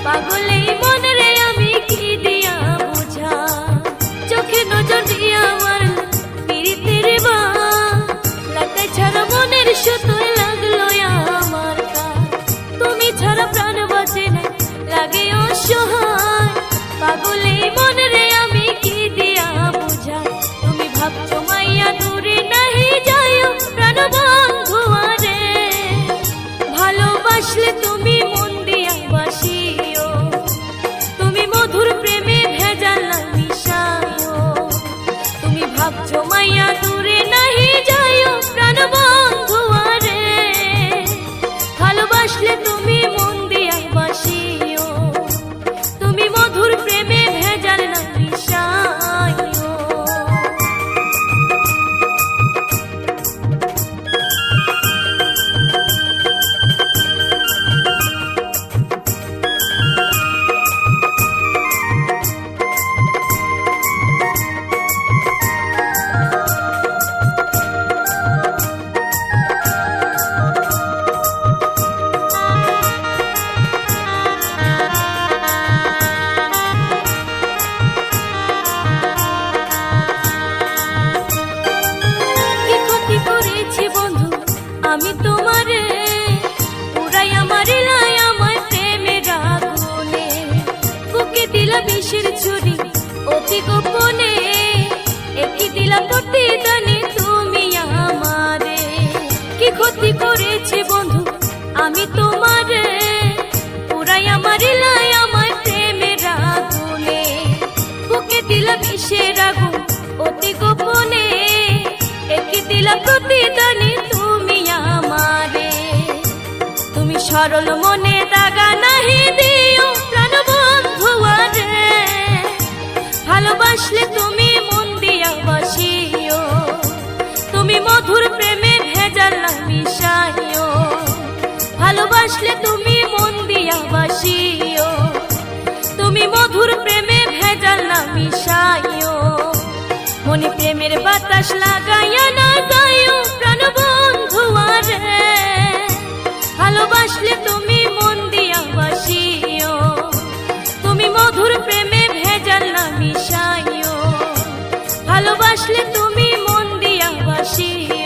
পাগল এই মন রে আমি কি দিয়া বুঝা, চোখে নজর দিয়া আমার পিরিতের বা লাগাই ছাড়া মনের সুতোয় লাগলো আমার কাজ। তুমি ছাড়া প্রাণ বাঁচে না, লাগে অসহায়। পাগল এই মন রে আমি কি দিয়া বুঝা, তুমি ভাবছো মাইয়া দূরে নাহি যাইও প্রাণ বন্ধু রে। ভালোবাসলে তুমি মন দিয়া বাসিও, তুমি মধুর প্রেমে ভেজাল না মিশাইও। তুমি ভাবছো মাইয়া দূরে নাহি যাইও প্রাণ বন্ধু রে। ভালোবাসলে তুমি মন দিয়া বাসিও, তুমি মধুর প্রেমে ভেজাল না মিশাইও। আমি তোমারে পুরাই আমার লাই আমার প্রেমের আগুনে, বুকে দিলা বিষের ছুরি অতি গোপনে, একই দিলা প্রতিদানে তুমি আমারে। কি ক্ষতি করেছে বন্ধু আমি তোমারে, পুরাই আমার লাই আমার প্রেমের আগুনে, বুকে দিলা বিষের আগুন অতি গোপনে, একই দিলা প্রতিদানে তুমি আমারে। তুমি সরল মনে দাগা নাহি দিও প্রাণ বন্ধু রে। ভালোবাসলে তুমি মন দিয়া বাসিও, তুমি মধুর প্রেমে ভেজাল না মিশাইও। ভালোবাসলে তুমি মন দিয়া বাসিও, তুমি মধুর প্রেমে ভেজাল না মিশাইও। মনে প্রেমের বাতাস লাগাইয়া না যাইও প্রাণ বন্ধু রে। ভালোবাসলে তুমি মন দিয়া বাসিও, তুমি মধুর প্রেমে ভেজাল না মিশাইও। ভালোবাসলে তুমি মন দিয়া বাসিও।